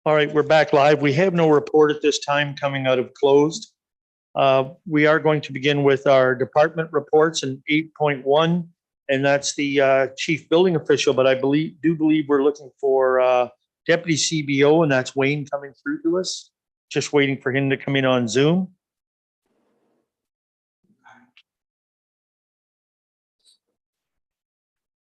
All right, we're back live. We have no report at this time coming out of closed. We are going to begin with our department reports in 8.1, and that's the chief building official, but I do believe we're looking for deputy CBO, and that's Wayne coming through to us. Just waiting for him to come in on Zoom.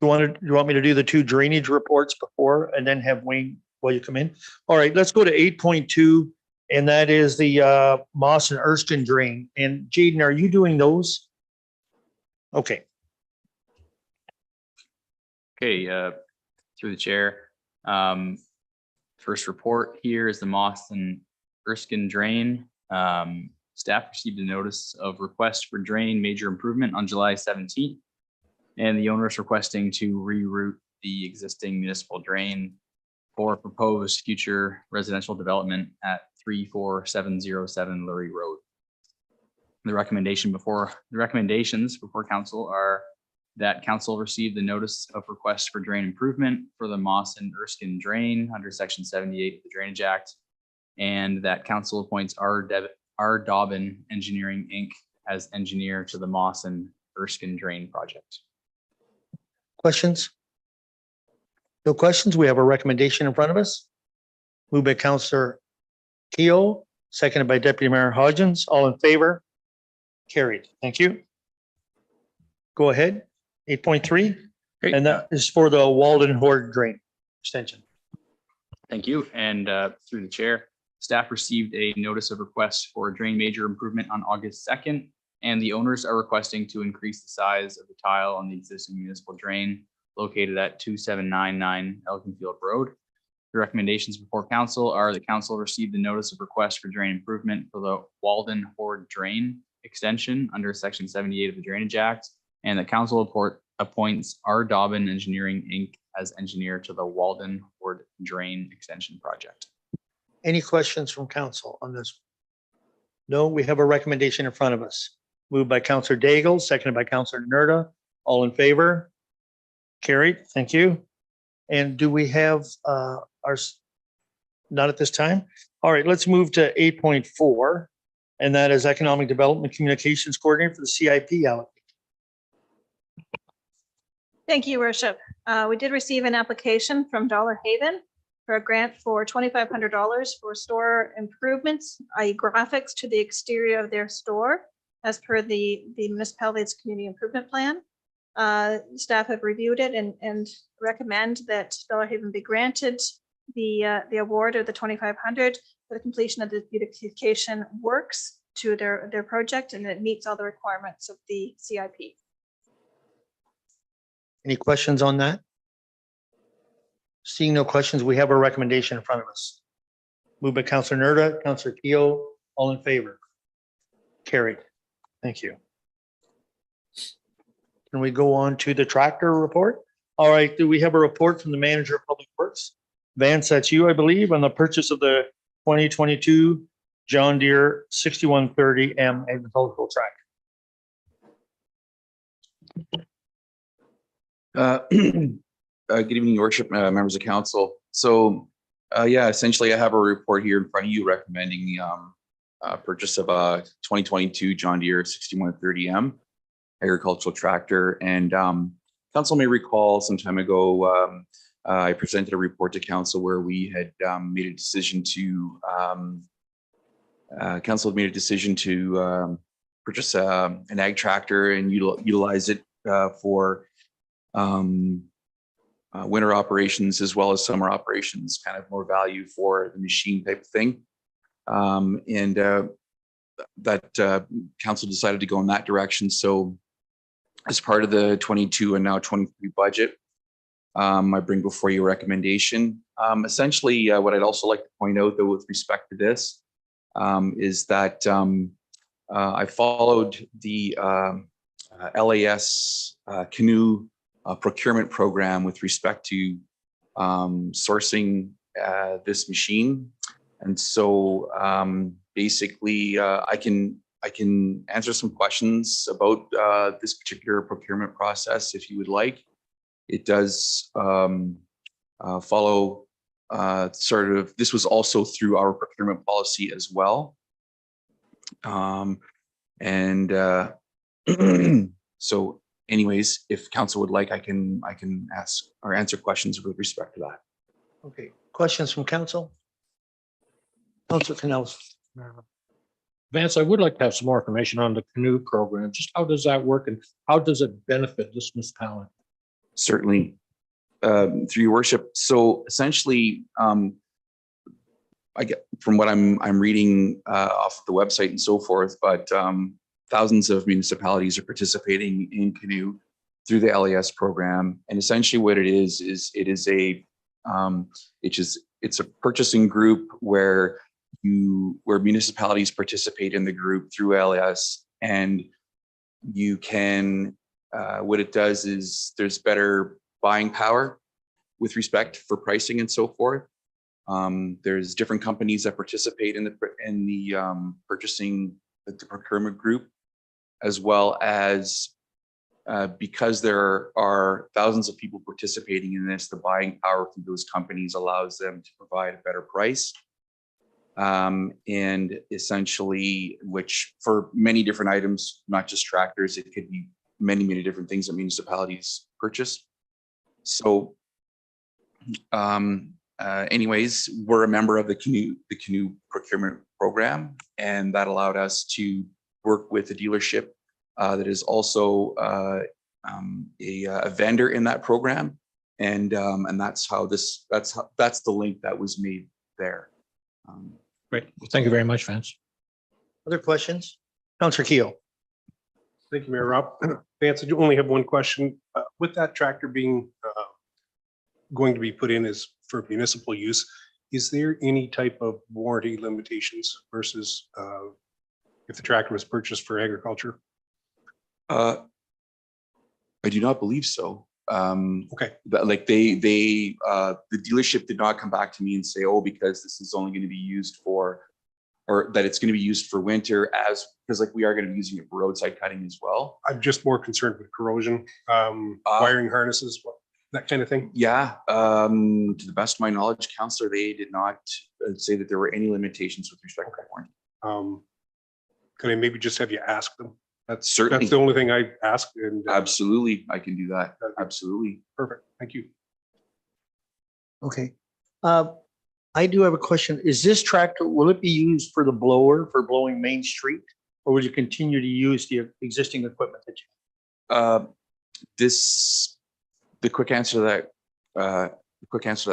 You want me to do the two drainage reports before and then have Wayne while you come in? All right, let's go to 8.2, and that is the Moss and Erskine drain. And Jaden, are you doing those? Okay. Okay, through the chair. First report here is the Moss and Erskine drain. Staff received a notice of request for drain major improvement on July 17th. And the owner is requesting to reroute the existing municipal drain for proposed future residential development at 34707 Lurie Road. The recommendations before council are that council received the notice of request for drain improvement for the Moss and Erskine drain under section 78 of the Drainage Act, and that council appoints R. Dobbin Engineering Inc. as engineer to the Moss and Erskine drain project. Questions? No questions. We have a recommendation in front of us. Moved by Councillor Keogh, seconded by Deputy Mayor Hodgins. All in favor? Carried. Thank you. Go ahead. 8.3. And that is for the Walden Horde drain extension. Thank you. And through the chair, staff received a notice of request for a drain major improvement on August 2nd. And the owners are requesting to increase the size of the tile on the existing municipal drain located at 2799 Elkinfield Road. The recommendations before council are the council received the notice of request for drain improvement for the Walden Horde drain extension under section 78 of the Drainage Act, and the council appoints R. Dobbin Engineering Inc. as engineer to the Walden Horde drain extension project. Any questions from council on this? No, we have a recommendation in front of us. Moved by Councillor Daigle, seconded by Councillor Nerda. All in favor? Carried. Thank you. And do we have not at this time? All right, let's move to 8.4, and that is Economic Development Communications Coordinator for the CIP allocation. Thank you, Worship. We did receive an application from Dollar Haven for a grant for $2,500 for store improvements, i.e. graphics to the exterior of their store as per the municipality's community improvement plan. Staff have reviewed it and recommend that Dollar Haven be granted the award of the $2,500 for the completion of the beautification works to their project, and it meets all the requirements of the CIP. Any questions on that? Seeing no questions, we have a recommendation in front of us. Moved by Councillor Nerda, Councillor Keogh, all in favor? Carried. Thank you. Can we go on to the tractor report? All right, do we have a report from the manager of public works? Vance, that's you, I believe, on the purchase of the 2022 John Deere 6130M agricultural tractor. Good evening, Your Worship, members of council. So, yeah, essentially, I have a report here in front of you recommending the purchase of a 2022 John Deere 6130M agricultural tractor. And council may recall some time ago, I presented a report to council where we had made a decision to council had made a decision to purchase an ag tractor and utilize it for winter operations as well as summer operations, kind of more value for the machine type of thing. That council decided to go in that direction. So as part of the 22 and now 23 budget, I bring before you a recommendation. Essentially, what I'd also like to point out, though, with respect to this, is that I followed the LAS canoe procurement program with respect to sourcing this machine. And so basically, I can answer some questions about this particular procurement process if you would like. It does follow sort of, this was also through our procurement policy as well. So anyways, if council would like, I can ask or answer questions with respect to that. Okay, questions from council? Council Canals. Vance, I would like to have some more information on the canoe program. Just how does that work and how does it benefit this municipality? Certainly, through your worship. So essentially, I get from what I'm reading off the website and so forth, but thousands of municipalities are participating in Canoe through the LAS program. And essentially what it is it is a it's a purchasing group where municipalities participate in the group through LAS, and you can what it does is there's better buying power with respect for pricing and so forth. There's different companies that participate in the purchasing, the procurement group, as well as because there are thousands of people participating in this, the buying power from those companies allows them to provide a better price. And essentially, which for many different items, not just tractors, it could be many different things that municipalities purchase. So anyways, we're a member of the canoe procurement program, and that allowed us to work with a dealership that is also a vendor in that program, and that's the link that was made there. Great. Well, thank you very much, Vance. Other questions? Councillor Keel. Thank you, Mayor Rob. Vance, I do only have one question. With that tractor being going to be put in as for municipal use, is there any type of warranty limitations versus if the tractor was purchased for agriculture? I do not believe so. Okay. Like the dealership did not come back to me and say, oh, because this is only going to be used for, or that it's going to be used for winter, because like we are going to be using it for roadside cutting as well. I'm just more concerned with corrosion, wiring harnesses, that kind of thing. Yeah, to the best of my knowledge, Councillor, they did not say that there were any limitations with respect to warranty. Could I maybe just have you ask them? Certainly. That's the only thing I asked. And Absolutely, I can do that. Absolutely. perfect. Thank you. Okay. I do have a question. Is this tractor, will it be used for the blower for blowing Main Street? Or will you continue to use the existing equipment that you have? The quick answer to that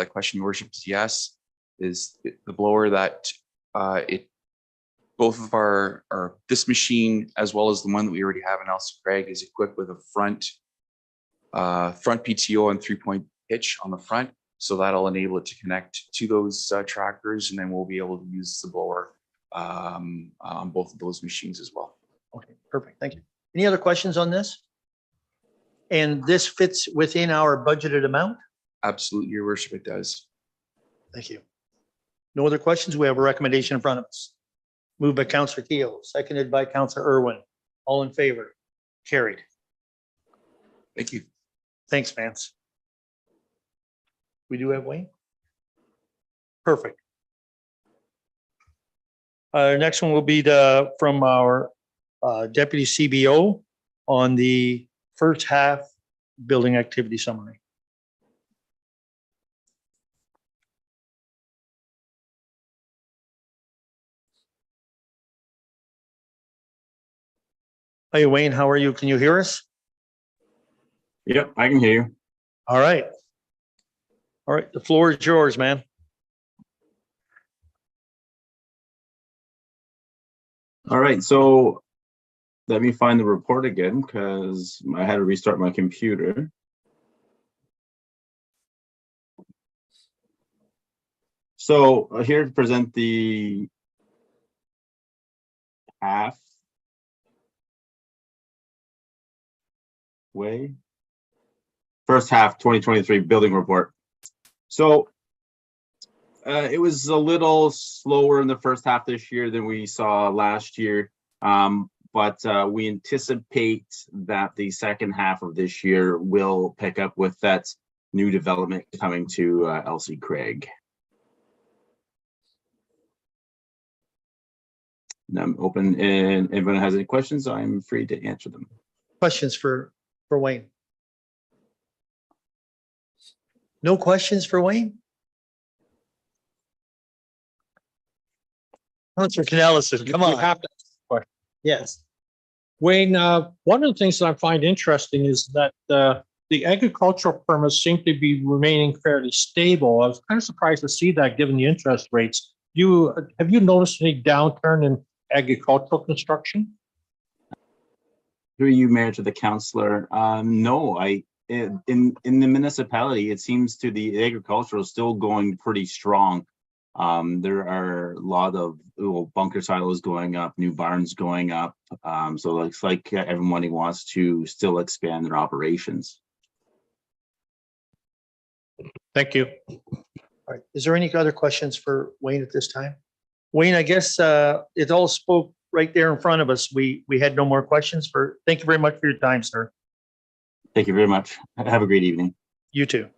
question, Your Worship, is yes. Is the blower that both of our this machine as well as the one that we already have in Elsa Craig is equipped with a front PTO and 3-point hitch on the front, so that'll enable it to connect to those tractors, and then we'll be able to use the blower on both of those machines as well. Okay, perfect. Thank you. Any other questions on this? And this fits within our budgeted amount? Absolutely, Your Worship, it does. Thank you. No other questions? We have a recommendation in front of us. Moved by Councillor Keel, seconded by Councillor Irwin. All in favor? Carried. Thank you. Thanks, Vance. We do have Wayne? Perfect. Next one will be from our Deputy CBO on the first half building activity summary. Hey, Wayne, how are you? Can you hear us? Yep, I can hear you. All right. All right, the floor is yours, man. All right, so let me find the report again because I had to restart my computer. So here to present the first half 2023 building report. So It was a little slower in the first half this year than we saw last year. But we anticipate that the second half of this year will pick up with that new development coming to LC Craig. And I'm open, and if anyone has any questions, I'm free to answer them. Questions for Wayne? No questions for Wayne? Councilor Canellison, come We on. have to- Yes. Wayne, one of the things that I find interesting is that the agricultural permits seem to be remaining fairly stable. I was kind of surprised to see that given the interest rates. Have you noticed any downturn in agricultural construction? Through you, Mayor, to the councillor. No, in the municipality, it seems to the agricultural is still going pretty strong. There are a lot of bunker silos going up, new barns going up. So it looks like everybody wants to still expand their operations. Thank you. All right. Is there any other questions for Wayne at this time? Wayne, I guess it all spoke right there in front of us. We had no more questions thank you very much for your time, sir. Thank you very much. Have a great evening. You too.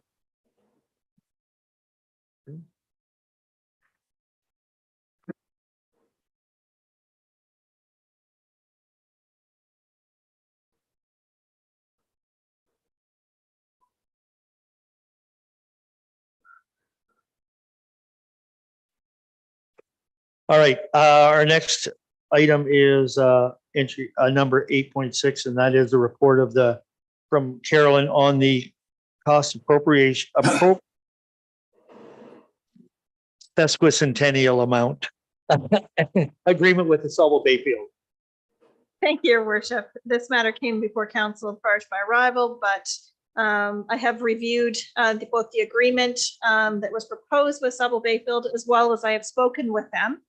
All right, our next item is entry number 8.6, and that is the report from Carolyn on the cost appropriation sesquicentennial amount agreement with the Sauble Bayfield. Thank you, Your Worship. This matter came before council prior to my arrival, but I have reviewed both the agreement that was proposed with Sauble Bayfield, as well as I have spoken with them.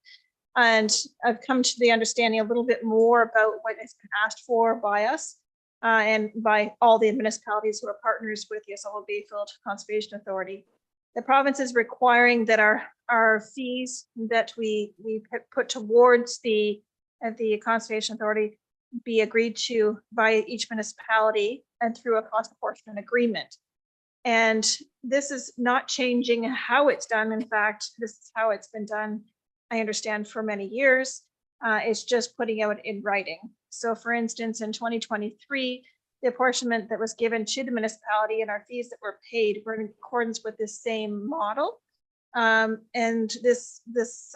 And I've come to the understanding a little bit more about what has been asked for by us and by all the municipalities who are partners with the Sauble Bayfield Conservation Authority. The province is requiring that our fees that we put towards the Conservation Authority be agreed to by each municipality and through a cost apportionment agreement. And this is not changing how it's done. In fact, this is how it's been done, I understand, for many years. It's just putting out in writing. So for instance, in 2023, the apportionment that was given to the municipality and our fees that were paid were in accordance with this same model. And this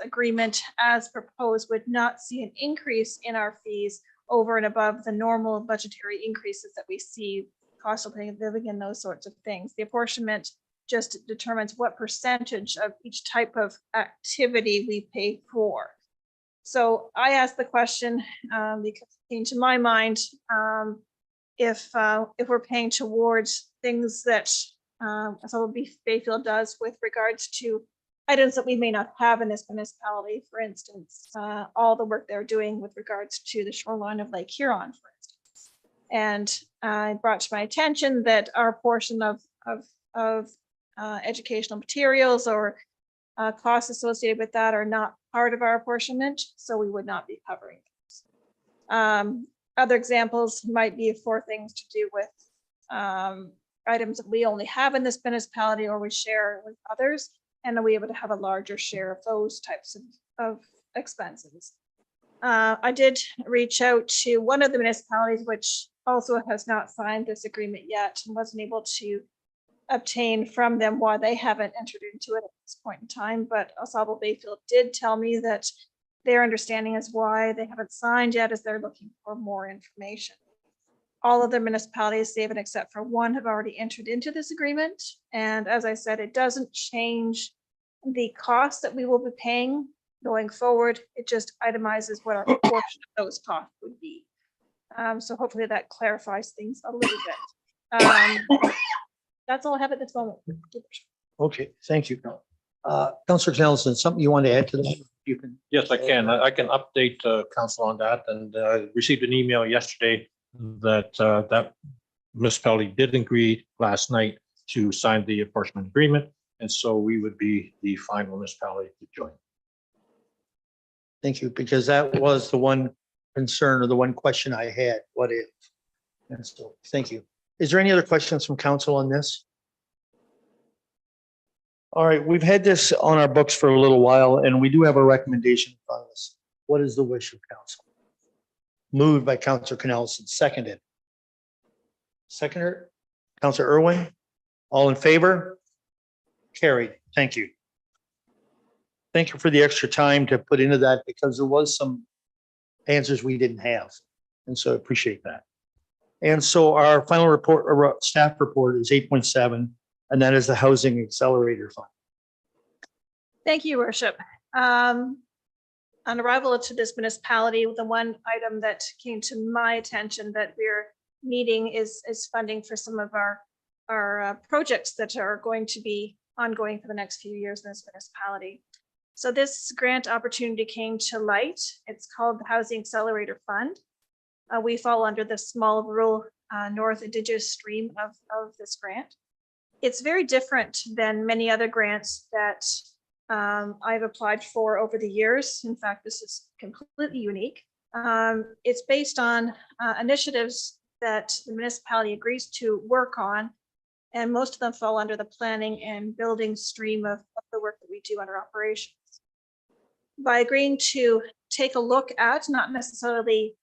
agreement as proposed would not see an increase in our fees over and above the normal budgetary increases that we see, cost of living and those sorts of things. The apportionment just determines what percentage of each type of activity we pay for. So I asked the question because it came to my mind, if we're paying towards things that Sauble Bayfield does with regards to items that we may not have in this municipality, for instance, all the work they're doing with regards to the shoreline of Lake Huron, for instance. And I brought to my attention that our portion of educational materials or costs associated with that are not part of our apportionment, so we would not be covering those. Other examples might be for things to do with items that we only have in this municipality or we share with others, and we able to have a larger share of those types of expenses. I did reach out to one of the municipalities, which also has not signed this agreement yet and wasn't able to obtain from them why they haven't entered into it at this point in time. But Sauble Bayfield did tell me that their understanding is why they haven't signed yet is they're looking for more information. All other municipalities, save and except for one, have already entered into this agreement. And as I said, it doesn't change the cost that we will be paying going forward. It just itemizes what our portion of those costs would be. So hopefully that clarifies things a little bit. That's all I have at this moment. Okay, thank you. Councilor Nelson, something you want to add to that? You can. Yes, I can. I can update council on that. And I received an email yesterday that that municipality did agree last night to sign the apportionment agreement. And so we would be the final municipality to join. Thank you, because that was the one concern or the one question I had, what if? And so, thank you. Is there any other questions from council on this? All right, we've had this on our books for a little while, and we do have a recommendation in front of us. What is the wish of council? Moved by Councillor Canelson, seconded. Seconder, Councillor Irwin, all in favor? Carried. Thank you. Thank you for the extra time to put into that, because there was some answers we didn't have. And so I appreciate that. And so our final report, or staff report, is 8.7, and that is the Housing Accelerator Fund. Thank you, Worship. On arrival to this municipality, the one item that came to my attention that we're needing is funding for some of our projects that are going to be ongoing for the next few years in this municipality. So this grant opportunity came to light. It's called the Housing Accelerator Fund. We fall under the small rural North Indigenous stream of this grant. It's very different than many other grants that I've applied for over the years. In fact, this is completely unique. It's based on initiatives that the municipality agrees to work on, and most of them fall under the planning and building stream of the work that we do under operations. By agreeing to take a look at, not necessarily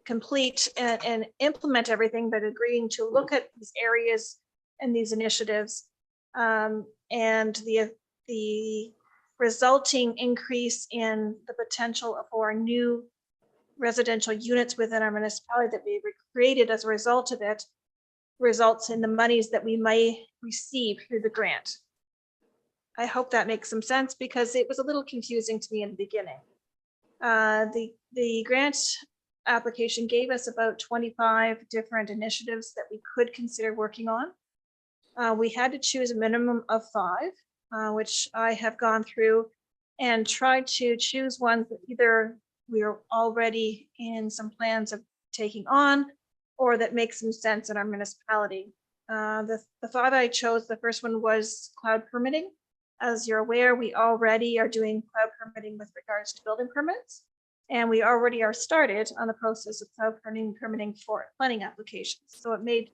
complete and implement everything, but agreeing to look at these areas and these initiatives, and the resulting increase in the potential for new residential units within our municipality that we created as a result of it, results in the monies that we may receive through the grant. I hope that makes some sense, because it was a little confusing to me in the beginning. The grant application gave us about 25 different initiatives that we could consider working on. We had to choose a minimum of 5, which I have gone through and tried to choose ones that either we are already in some plans of taking on, or that make some sense in our municipality. The 5 I chose, the first one was cloud permitting. As you're aware, we already are doing cloud permitting with regards to building permits, and we already are started on the process of cloud permitting for planning applications. So it made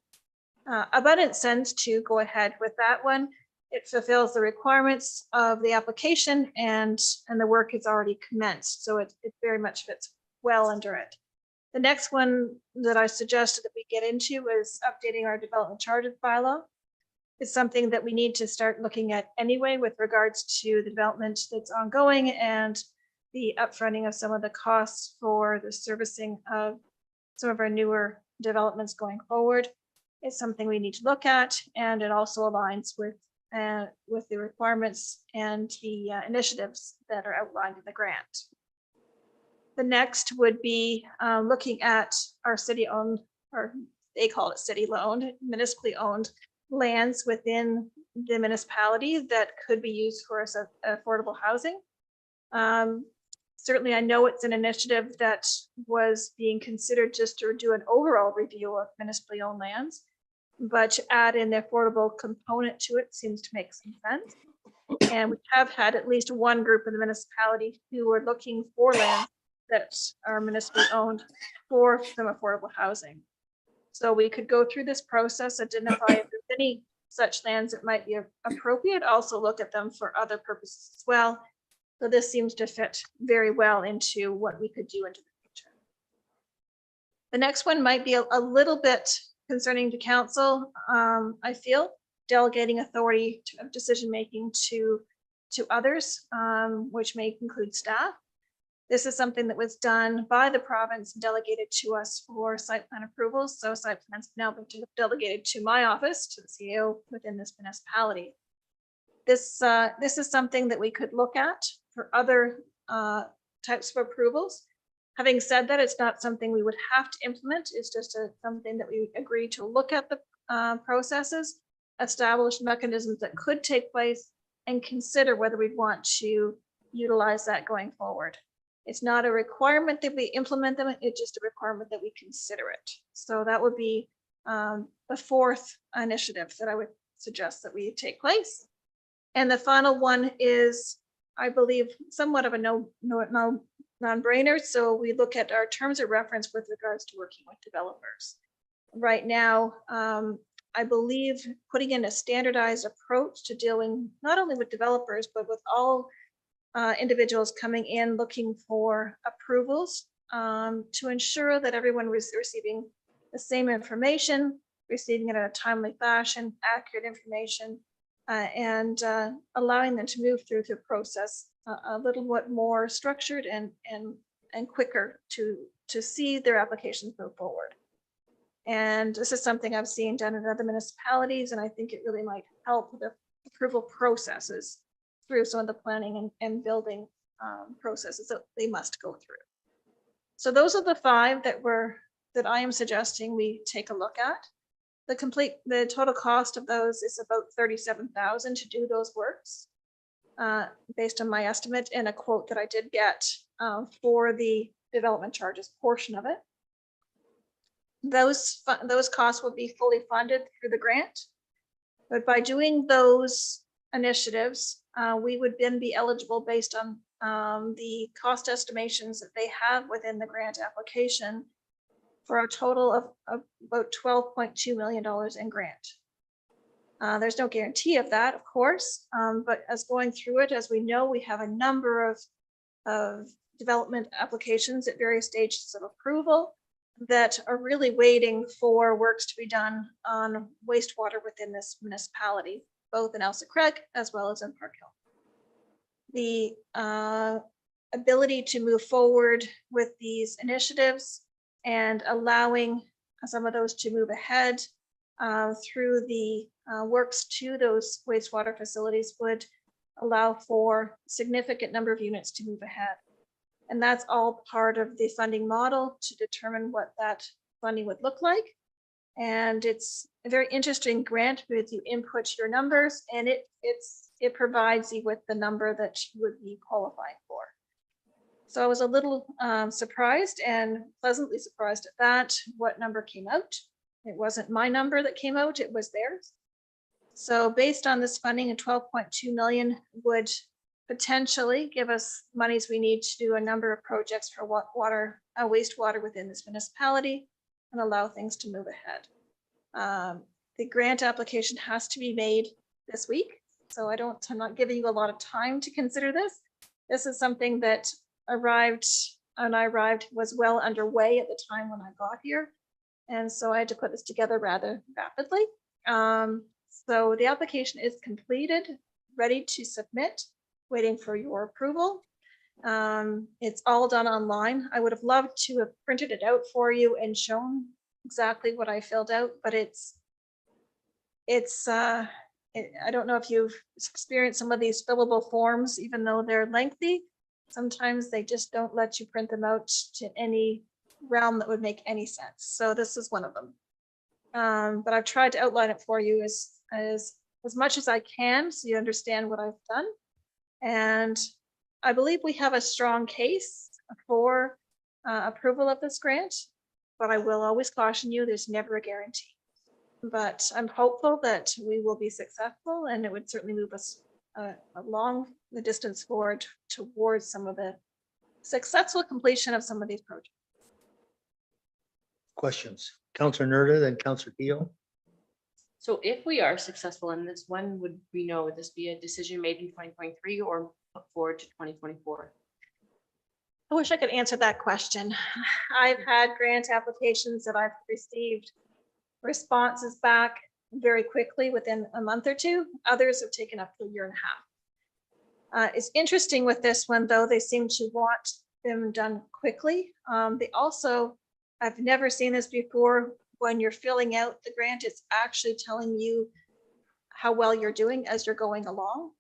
abundant sense to go ahead with that one. It fulfills the requirements of the application, and the work is already commenced. So it very much fits well under it. The next one that I suggested that we get into is updating our development charter bylaw. It's something that we need to start looking at anyway with regards to the development that's ongoing and the upfronting of some of the costs for the servicing of some of our newer developments going forward. It's something we need to look at, and it also aligns with the requirements and the initiatives that are outlined in the grant. The next would be looking at our city-owned, or they call it city-owned, municipally owned lands within the municipality that could be used for affordable housing. Certainly, I know it's an initiative that was being considered just to do an overall review of municipally owned lands, but to add in the affordable component to it seems to make some sense. And we have had at least one group in the municipality who are looking for land that are municipally owned for some affordable housing. So we could go through this process, identify if there's any such lands that might be appropriate, also look at them for other purposes as well. So this seems to fit very well into what we could do into the future. The next one might be a little bit concerning to council. I feel delegating authority of decision-making to others, which may include staff. This is something that was done by the province, delegated to us for site plan approvals. So site plans have now been delegated to my office, to the CEO within this municipality. This is something that we could look at for other types of approvals. Having said that, it's not something we would have to implement. It's just something that we agree to look at the processes, establish mechanisms that could take place, and consider whether we'd want to utilize that going forward. It's not a requirement that we implement them, it's just a requirement that we consider it. So that would be the 4th initiative that I would suggest that we take place. And the final one is, I believe, somewhat of a non-brainer. So we look at our terms of reference with regards to working with developers. Right now, I believe putting in a standardized approach to dealing not only with developers, but with all individuals coming in looking for approvals to ensure that everyone was receiving the same information, receiving it in a timely fashion, accurate information, and allowing them to move through the process a little bit more structured and quicker to see their applications move forward. And this is something I've seen done in other municipalities, and I think it really might help the approval processes through some of the planning and building processes that they must go through. So those are the 5 that I am suggesting we take a look at. The total cost of those is about 37,000 to do those works, based on my estimate and a quote that I did get for the development charges portion of it. Those costs will be fully funded through the grant, but by doing those initiatives, we would then be eligible based on the cost estimations that they have within the grant application for a total of about $12.2 million in grant. There's no guarantee of that, of course, but as going through it, as we know, we have a number of development applications at various stages of approval that are really waiting for works to be done on wastewater within this municipality, both in Elsa Craig as well as in Park Hill. The ability to move forward with these initiatives and allowing some of those to move ahead through the works to those wastewater facilities would allow for a significant number of units to move ahead. And that's all part of the funding model to determine what that funding would look like. And it's a very interesting grant because you input your numbers and it provides you with the number that you would be qualifying for. So I was a little surprised and pleasantly surprised at that, what number came out. It wasn't my number that came out, it was theirs. So based on this funding, 12.2 million would potentially give us monies we need to do a number of projects for wastewater within this municipality and allow things to move ahead. The grant application has to be made this week, so I'm not giving you a lot of time to consider this. This is something that was well underway at the time when I got here. And so I had to put this together rather rapidly. So the application is completed, ready to submit, waiting for your approval. It's all done online. I would have loved to have printed it out for you and shown exactly what I filled out, but I don't know if you've experienced some of these fillable forms, even though they're lengthy. Sometimes they just don't let you print them out to any realm that would make any sense. So this is one of them. But I've tried to outline it for you as much as I can so you understand what I've done. And I believe we have a strong case for approval of this grant, but I will always caution you, there's never a guarantee. But I'm hopeful that we will be successful and it would certainly move us along the distance forward towards some of the successful completion of some of these projects. Questions? Councillor Nerda, then Councillor Keo. So if we are successful in this, when would we know? Would this be a decision made in 2023 or put forward to 2024? I wish I could answer that question. I've had grant applications that I've received responses back very quickly within a month or two. Others have taken up to a year and a half. It's interesting with this one, though, they seem to want them done quickly. They also, I've never seen this before. When you're filling out the grant, it's actually telling you how well you're doing as you're going along.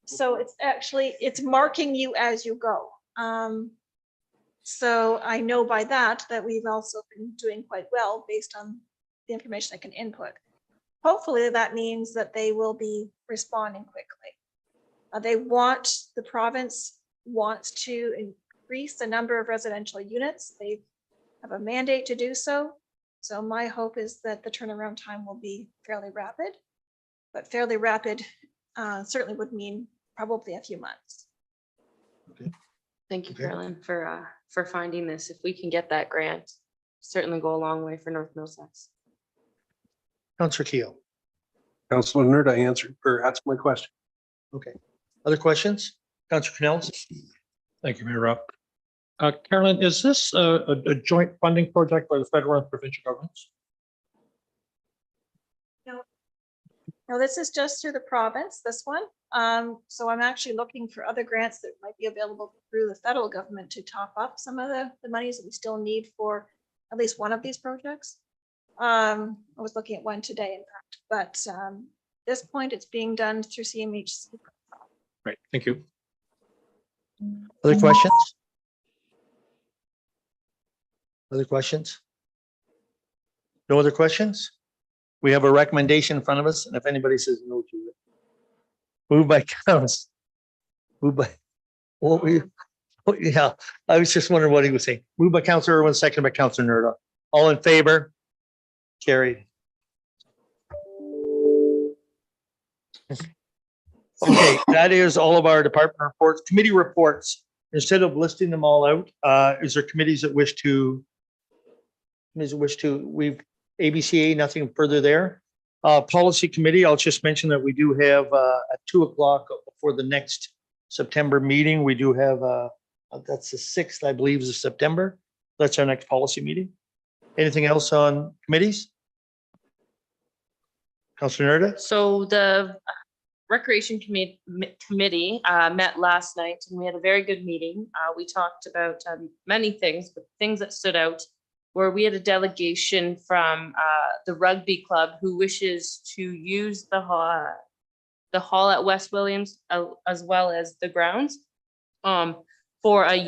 So it's marking you as you go. So I know by that we've also been doing quite well based on the information I can input. Hopefully that means that they will be responding quickly. The province wants to increase the number of residential units. They have a mandate to do so. So my hope is that the turnaround time will be fairly rapid. but fairly rapid certainly would mean probably a few months. Thank you, Okay. Carolyn, for finding this. If we can get that grant, certainly go a long way for North Middlesex. Councillor Keel. Councilor Nerda answered or asked my question. Okay. Other questions? Councillor Canals? Thank you, Mayor Rob. Carolyn, is this a joint funding project by the federal and provincial governments? No, this is just through the province, this one. So I'm actually looking for other grants that might be available through the federal government to top up some of the monies that we still need for at least one of these projects. I was looking at one today, in fact, but this point it's being done through CMHC. Right, thank you. Other questions? Other questions? No other questions? We have a recommendation in front of us, and if anybody says no to it. Moved by Counts. Moved by, what were you? Oh, yeah, I was just wondering what he was saying. Moved by Councillor Irwin, seconded by Councillor Nerda. All in favor? Carried. Okay, that is all of our department reports, committee reports. Instead of listing them all out, is there committees that wish to? We've ABCA, nothing further there. Policy committee, I'll just mention that we do have at 2 o'clock for the next September meeting. We do have that's the 6th, I believe, is September. That's our next policy meeting. Anything else on committees? Councillor Nerda? So the Recreation Committee met last night and we had a very good meeting. We talked about many things, but things that stood out where we had a delegation from the rugby club who wishes to use the hall at West Williams as well as the grounds for a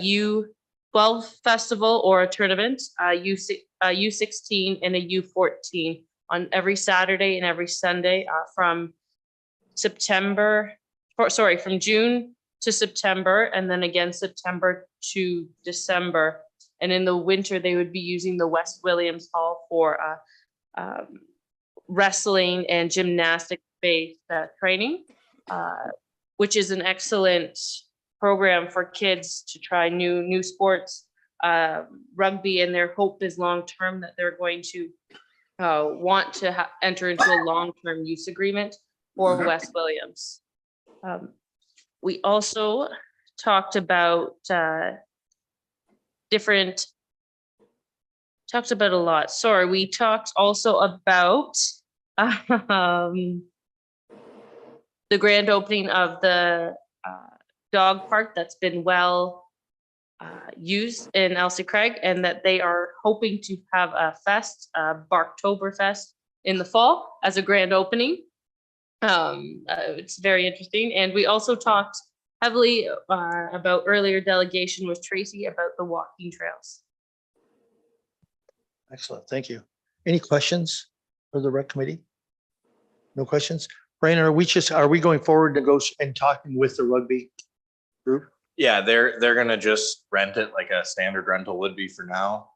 U12 festival or a tournament, U16 and a U14 on every Saturday and every Sunday from from June to September, and then again September to December. And in the winter, they would be using the West Williams Hall for wrestling and gymnastic-based training, which is an excellent program for kids to try new sports, rugby, and their hope is long-term that they're going to want to enter into a long-term use agreement for West Williams. We also talked about talked about a lot. Sorry, we talked also about the grand opening of the dog park that's been well used in Elsie Craig, and that they are hoping to have a fest, Barktoberfest, in the fall as a grand opening. It's very interesting. And we also talked heavily about earlier delegation with Tracy about the walking trails. Excellent, thank you. Any questions for the rec committee? No questions? Brian, are we going forward to go and talking with the rugby group? Yeah, they're gonna just rent it like a standard rental would be for now.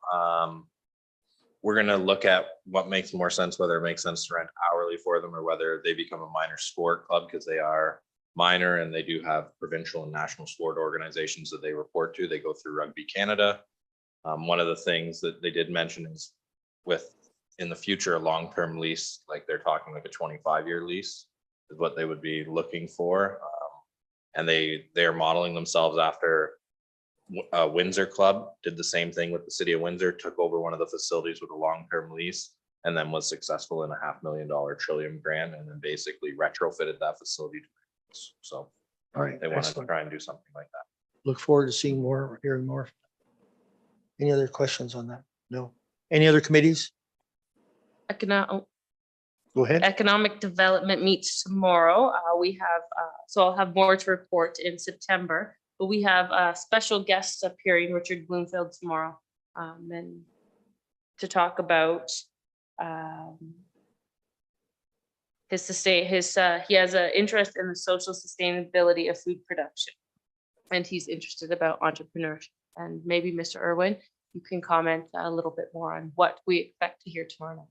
We're gonna look at what makes more sense, whether it makes sense to rent hourly for them or whether they become a minor sport club, because they are minor and they do have provincial and national sport organizations that they report to. They go through Rugby Canada. One of the things that they did mention is with in the future, a long-term lease, like they're talking like a 25-year lease is what they would be looking for. And they're modeling themselves after Windsor Club, did the same thing with the city of Windsor, took over one of the facilities with a long-term lease and then was successful in a $500,000 Trillium grant and then basically retrofitted that facility. So All right, they wanted to excellent. try and do something like that. Look forward to seeing more, or hearing more. Any other questions on that? No. Any other committees? Go ahead. Economic Development meets tomorrow. We have, so I'll have more to report in September, but we have a special guest appearing, Richard Bloomfield, tomorrow, and to talk about he has an interest in the social sustainability of food production, and he's interested about entrepreneurship. And maybe Mr. Irwin, you can comment a little bit more on what we expect to hear tomorrow night.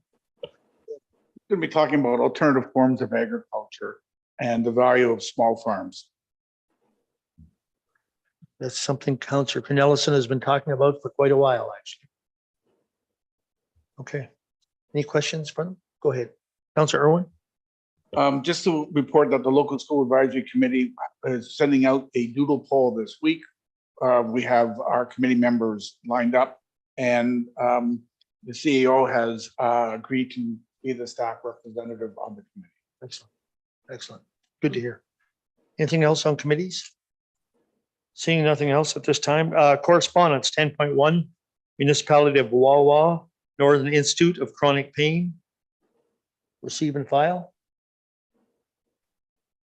going to be talking about alternative forms of agriculture and the value of small farms. That's something Councillor Cornelison has been talking about for quite a while, actually. Okay. Any questions from them? Go ahead. Councillor Irwin? Just to report that the local school advisory committee is sending out a doodle poll this week. We have our committee members lined up, and the CEO has agreed to be the staff representative on the committee. Excellent. Excellent. Good to hear. Anything else on committees? Seeing nothing else at this time. Correspondence 10.1, Municipality of Wawa, Northern Institute of Chronic Pain. Receive and file.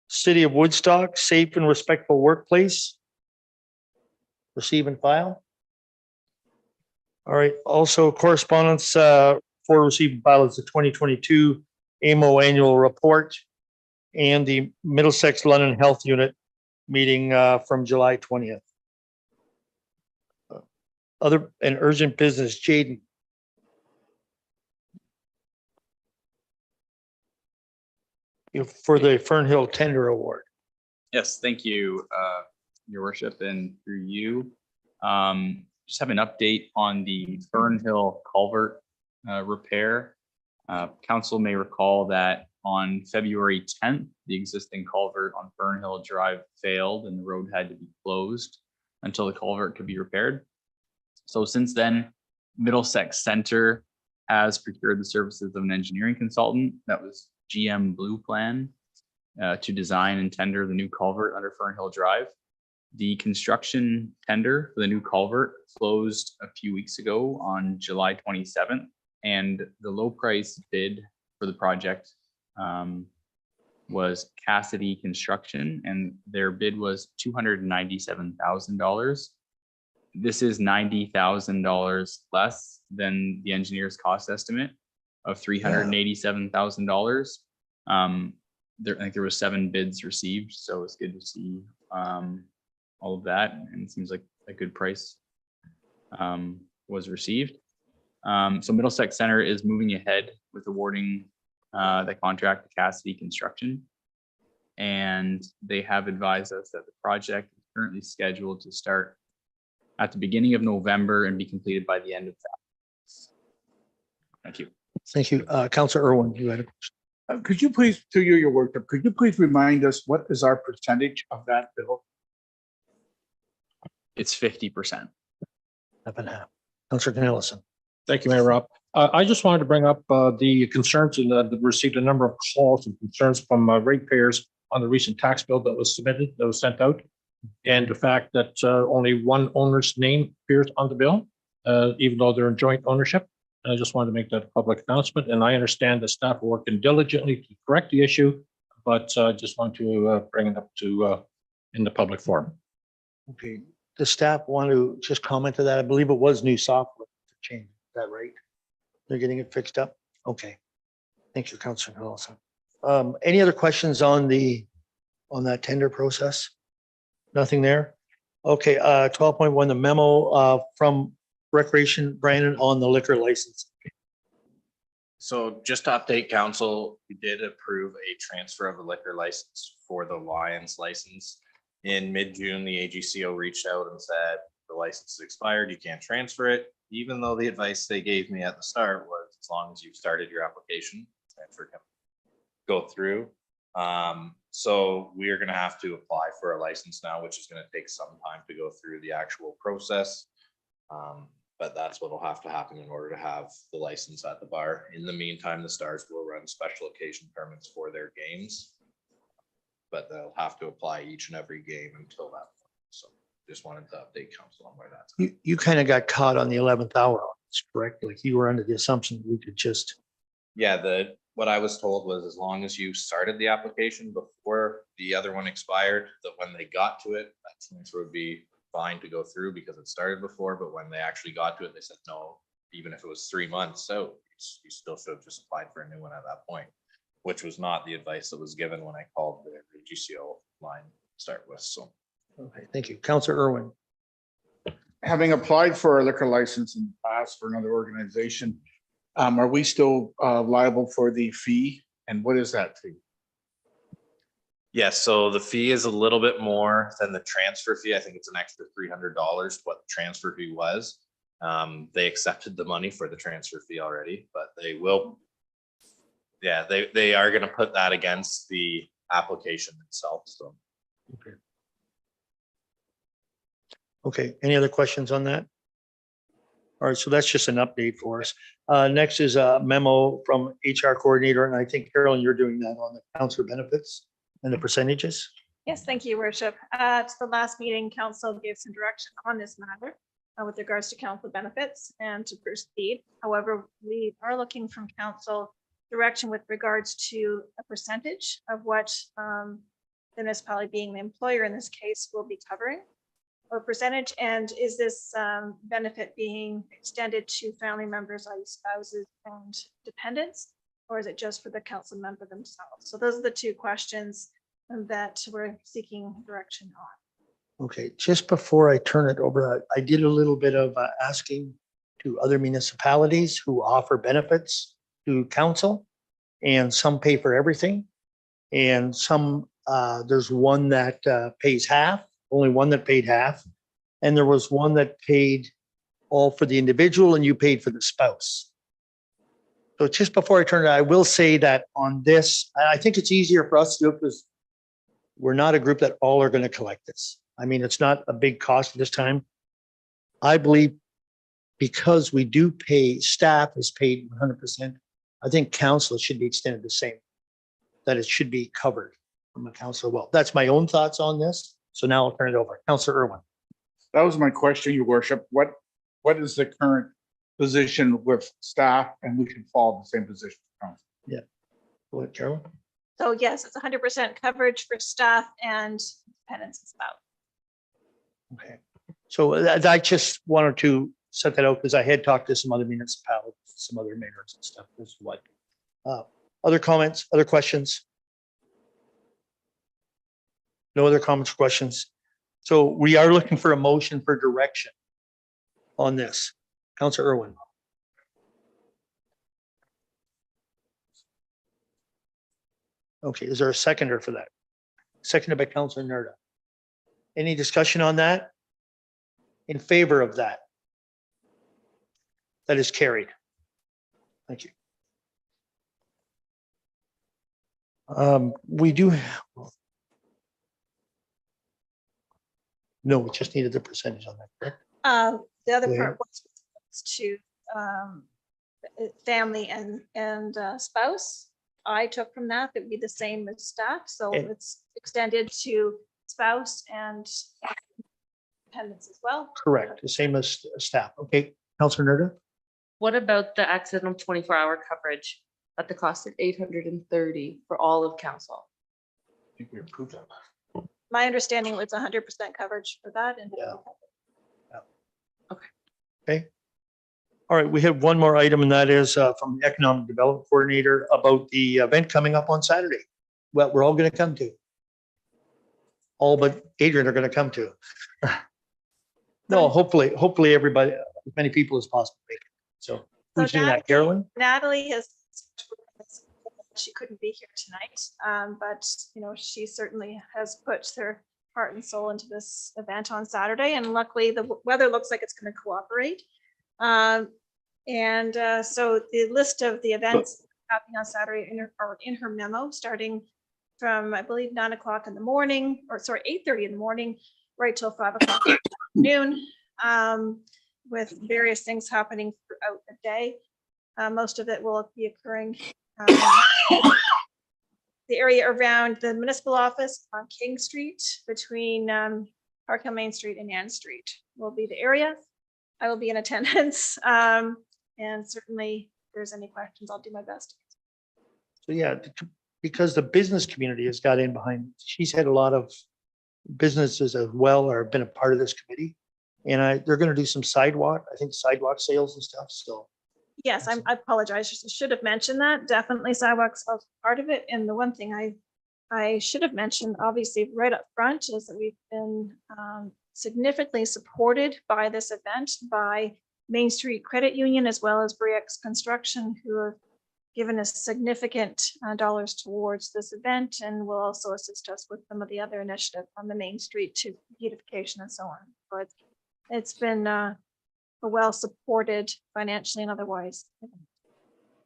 City of Woodstock, Safe and Respectful Workplace. Receive and file. All right, also correspondence for receive and file is the 2022 AMO Annual Report and the Middlesex London Health Unit meeting from July 20th. Other and urgent business, Jaden. For the Fernhill Tender Award. Yes, thank you, Your Worship, and through you. Just have an update on the Fernhill culvert repair. Council may recall that on February 10th, the existing culvert on Fernhill Drive failed and the road had to be closed until the culvert could be repaired. So since then, Middlesex Center has procured the services of an engineering consultant that was GM Blue Plan to design and tender the new culvert under Fernhill Drive. The construction tender for the new culvert closed a few weeks ago on July 27th, and the low price bid for the project was Cassidy Construction, and their bid was $297,000. This is $90,000 less than the engineer's cost estimate of $387,000. I think there was 7 bids received, so it's good to see all of that, and it seems like a good price was received. So Middlesex Center is moving ahead with awarding the contract to Cassidy Construction, and they have advised us that the project is currently scheduled to start at the beginning of November and be completed by the end of that. Thank you. Thank you. Councillor Irwin, you had a question. Could you please, to your worship, could you please remind us what is our percentage of that bill? It's 50%. Half and half. Councillor Cornelison. Thank you, Mayor Rob. I just wanted to bring up the concerns and received a number of calls and concerns from ratepayers on the recent tax bill that was submitted, that was sent out. And the fact that only one owner's name appears on the bill, even though they're in joint ownership. And I just wanted to make that a public announcement. And I understand the staff are working diligently to correct the issue, but just want to bring it up to in the public forum. Okay. The staff want to just comment to that. I believe it was new software to change. Is that right? They're getting it fixed up? Okay. Thank you, Councillor Cornelison. Any other questions on that tender process? Nothing there? Okay, 12.1, the memo from Recreation, Brandon, on the liquor license. So just to update council, we did approve a transfer of the liquor license for the Lions license. In mid-June, the AGCO reached out and said, the license is expired, you can't transfer it. Even though the advice they gave me at the start was, as long as you've started your application, transfer can go through. So we are gonna have to apply for a license now, which is gonna take some time to go through the actual process. But that's what'll have to happen in order to have the license at the bar. In the meantime, the Stars will run special occasion permits for their games. But they'll have to apply each and every game until that point. So just wanted to update council on where that's at. You kind of got caught on the 11th hour. That's correct. Like you were under the assumption that we could just. Yeah, what I was told was as long as you started the application before the other one expired, that when they got to it, that transfer would be fine to go through because it started before, but when they actually got to it, they said, no, even if it was 3 months, so you still should have just applied for a new one at that point, which was not the advice that was given when I called the GCO line to start with, so. Okay, thank you. Councillor Irwin. Having applied for a liquor license in the past for another organization, are we still liable for the fee? And what is that fee? Yes, so the fee is a little bit more than the transfer fee. I think it's an extra $300, what the transfer fee was. They accepted the money for the transfer fee already, but they will. Yeah, they are gonna put that against the application itself, so. Okay, any other questions on that? All right, so that's just an update for us. Next is a memo from HR coordinator, and I think Carolyn, you're doing that on the counselor benefits and the percentages. Yes, thank you, Worship. At the last meeting, council gave some direction on this matter with regards to council benefits and to proceed. However, we are looking from council direction with regards to a percentage of what the municipality, being the employer in this case, will be covering, or percentage. And is this benefit being extended to family members, i.e. spouses and dependents, or is it just for the council member themselves? So those are the two questions that we're seeking direction on. Okay, just before I turn it over, I did a little bit of asking to other municipalities who offer benefits to council, and some pay for everything. And some, there's one that pays half, only one that paid half. And there was one that paid all for the individual and you paid for the spouse. So just before I turn it, I will say that on this, I think it's easier for us to do it because we're not a group that all are going to collect this. I mean, it's not a big cost at this time. I believe because we do pay, staff is paid 100%. I think council should be extended the same, that it should be covered from a council. Well, that's my own thoughts on this. So now I'll turn it over. Councillor Irwin. That was my question, Your Worship. What is the current position with staff, and we should follow the same position? Yeah. Go ahead, Carolyn. So yes, it's 100% coverage for staff and dependents and spouse. Okay. So I just wanted to set that out because I had talked to some other municipalities, some other mayors and stuff. This is what. Other comments, other questions? No other comments or questions? So we are looking for a motion for direction on this. Councillor Irwin. Okay, is there a seconder for that? Seconded by Councillor Nerda. Any discussion on that? In favor of that? That is carried. Thank you. We do. No, we just needed the percentage on that, correct? The other Yeah. part was to family and spouse. I took from that, it'd be the same as staff. So And- it's extended to spouse and dependents as well. Correct, the same as staff. Okay, Councillor Nerda? What about the accidental 24-hour coverage at the cost of 830 for all of council? I think we approved that. My understanding was 100% coverage for that. And Yeah. Okay. Okay. All right, we have one more item, and that is from the Economic Development Coordinator about the event coming up on Saturday. Well, we're all going to come to. All but Adrian are going to come to. No, hopefully everybody, as many people as possible make it. So who's doing that, Carolyn? Natalie has, she couldn't be here tonight, but you know, she certainly has put her heart and soul into this event on Saturday, and luckily the weather looks like it's going to cooperate. So the list of the events happening on Saturday in her memo, starting from, I believe, 9 o'clock in the morning, or sorry, 8:30 in the morning, right till 5 o'clock in the afternoon, with various things happening throughout the day. Most of it will be occurring the area around the municipal office on King Street, between Park Hill Main Street and Ann Street will be the area. I will be in attendance, and certainly if there's any questions, I'll do my best. So yeah, because the business community has got in behind, she's had a lot of businesses as well, or been a part of this committee. And they're going to do some sidewalk sales and stuff. So Yes, I apologize. I should have mentioned that. Definitely sidewalks are part of it. And the one thing I should have mentioned, obviously, right up front, is that we've been significantly supported by this event by Main Street Credit Union as well as Briex Construction, who have given us significant dollars towards this event and will also assist us with some of the other initiatives on the Main Street to beautification and so on. But it's been a well supported financially and otherwise.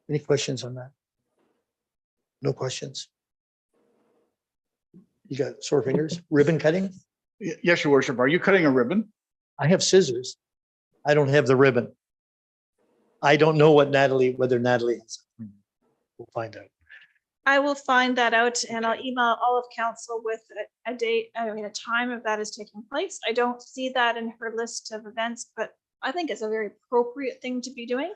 Any questions on that? No questions? You got sore fingers? Ribbon cutting? Yes, your worship. Are you cutting a ribbon? I have scissors. I don't have the ribbon. I don't know whether Natalie has. We'll find out. I will find that out and I'll email all of council with a date, a time of that is taking place. I don't see that in her list of events, but I think it's a very appropriate thing to be doing.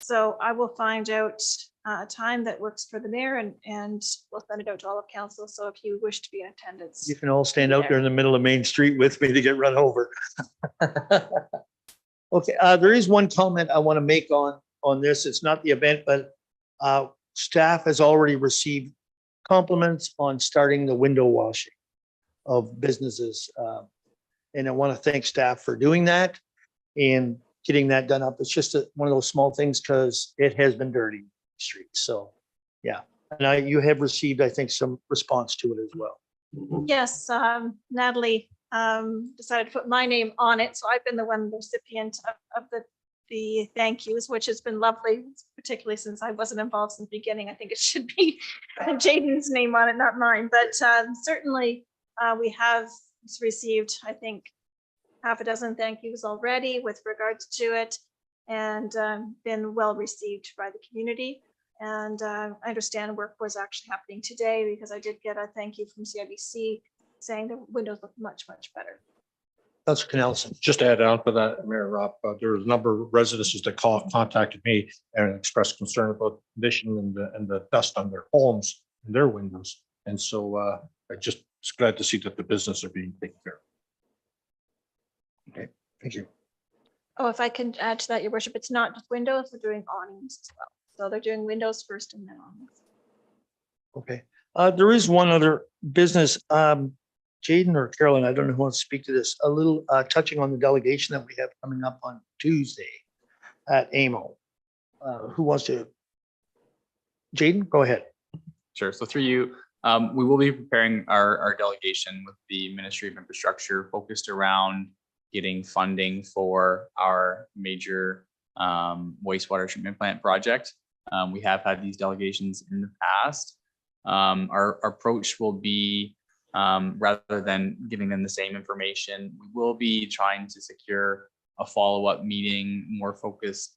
So I will find out a time that works for the mayor and we'll send it out to all of council. So if you wish to be in attendance. You can all stand out there in the middle of Main Street with me to get run over. Okay, there is one comment I want to make on this. It's not the event, but staff has already received compliments on starting the window washing of businesses. And I want to thank staff for doing that and getting that done up. It's just one of those small things because it has been dirty in the streets. So, yeah. And you have received, I think, some response to it as well. Yes, Natalie decided to put my name on it. So I've been the one recipient of the thank yous, which has been lovely, particularly since I wasn't involved since the beginning. I think it should be Jaden's name on it, not mine. But certainly we have received, I think, half a dozen thank yous already with regards to it and been well received by the community. And I understand work was actually happening today because I did get a thank you from CIBC saying the windows look much, much better. Councilor Canelson. Just to add on to that, Mayor Rob, there was a number of residences that contacted me and expressed concern about the condition and the dust on their homes and their windows. And so I just was glad to see that the business are being taken care of. Okay, thank you. Oh, if I can add to that, Your Worship, it's not just windows, they're doing awnings as well. So they're doing windows first and then awnings. Okay, there is one other business. Jaden or Carolyn, I don't know who wants to speak to this, a little touching on the delegation that we have coming up on Tuesday at AMO. Who wants to? Jaden, go ahead. Sure. So through you, we will be preparing our delegation with the Ministry of Infrastructure focused around getting funding for our major wastewater treatment plant project. We have had these delegations in the past. Our approach will be rather than giving them the same information, we will be trying to secure a follow-up meeting more focused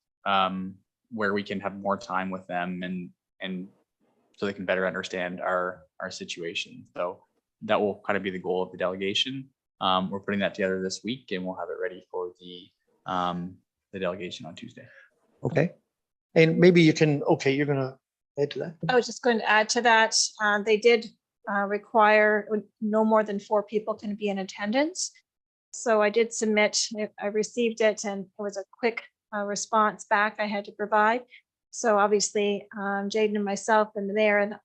where we can have more time with them and so they can better understand our situation. So that will kind of be the goal of the delegation. We're putting that together this week and we'll have it ready for the delegation on Tuesday. Okay, and maybe you can. Okay, you're gonna add to that. I was just going to add to that. They did require no more than 4 people can be in attendance. So I did submit, I received it and it was a quick response back I had to provide. So obviously Jaden and myself and the mayor, and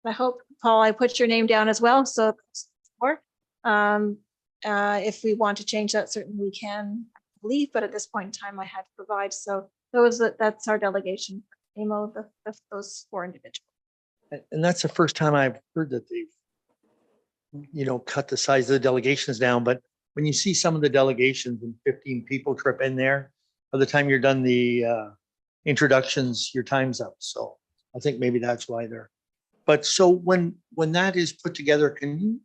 I hope, Paul, I put your name down as well. So if we want to change that, certainly we can leave, but at this point in time I had to provide. So that's our delegation, AMO, those 4 individuals. And that's the first time I've heard that they've, cut the size of the delegations down. But when you see some of the delegations and 15 people trip in there, by the time you're done the introductions, your time's up. So I think maybe that's why they're. But so when that is put together, can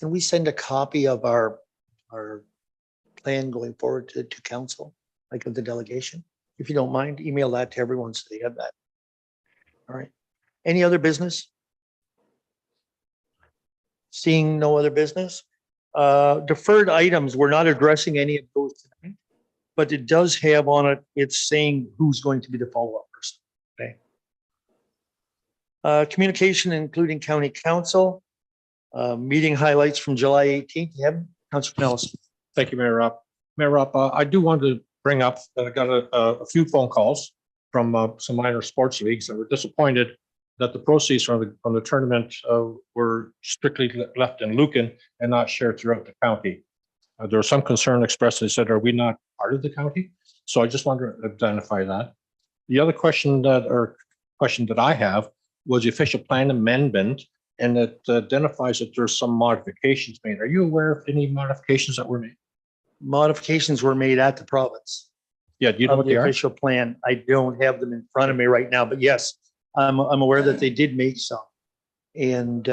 we send a copy of our plan going forward to council, like of the delegation? If you don't mind, email that to everyone so they have that. All right. Any other business? Seeing no other business. Deferred items, we're not addressing any of those tonight, but it does have on it, it's saying who's going to be the follow-up person. Okay. Communication, including county council, meeting highlights from July 18th. Yep, Councilor Nelson. Thank you, Mayor Rob. Mayor Rob, I do want to bring up that I got a few phone calls from some minor sports leagues that were disappointed that the proceeds from the tournament were strictly left in Lucan and not shared throughout the county. There was some concern expressed. They said, "Are we not part of the county?" So I just wanted to identify that. The other question that I have was the official plan amendment, and it identifies that there's some modifications made. Are you aware of any modifications that were made? Modifications were made at the province Yeah, do you know of what the they are? official plan. I don't have them in front of me right now, but yes, I'm aware that they did make some. And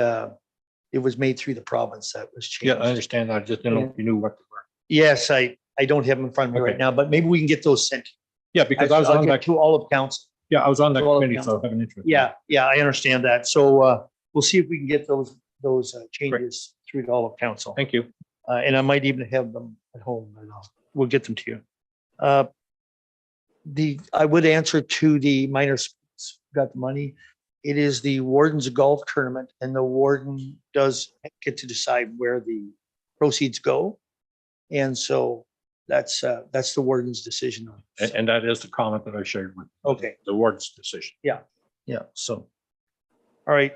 it was made through the province that was Yeah, changed. I understand. I just didn't know if you knew what they were. Yes, I don't have them in front of me right Okay. now, but maybe we can get those sent. Yeah, because I was I'll on get that, to all of council. yeah, I was on that all of committee, so council. I have an interest. Yeah, I understand that. So we'll see if we can get those changes through to all of council. Thank you. And I might even have them at home, but we'll get them to you. I would answer to the minor sports, got the money. It is the warden's golf tournament, and the warden does get to decide where the proceeds go. And so that's the warden's decision on it. And that is the comment that I shared with Okay, the ward's decision. yeah, so. All right,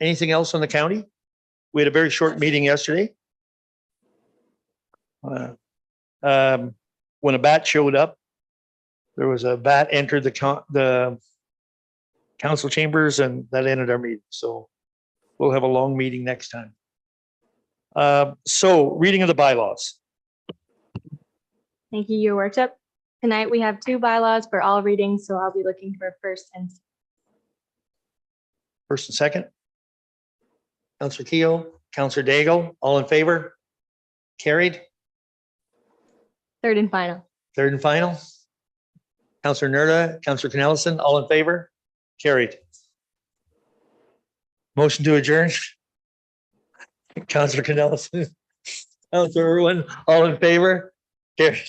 anything else on the county? We had a very short meeting yesterday. When a bat showed up, there was a bat entered the council chambers, and that ended our meeting. So we'll have a long meeting next time. So reading of the bylaws. Thank you, Your Worship. Tonight, we have two bylaws for all readings, so I'll be looking for first and First and second. Counselor Keel, Counselor Daigle, all in favor? Carried. third and final. Third and final. Counselor Nerda, Counselor Canellison, all in favor? Carried. Motion to adjourn. Counselor Canellison, Counselor Irwin, all in favor? Carried.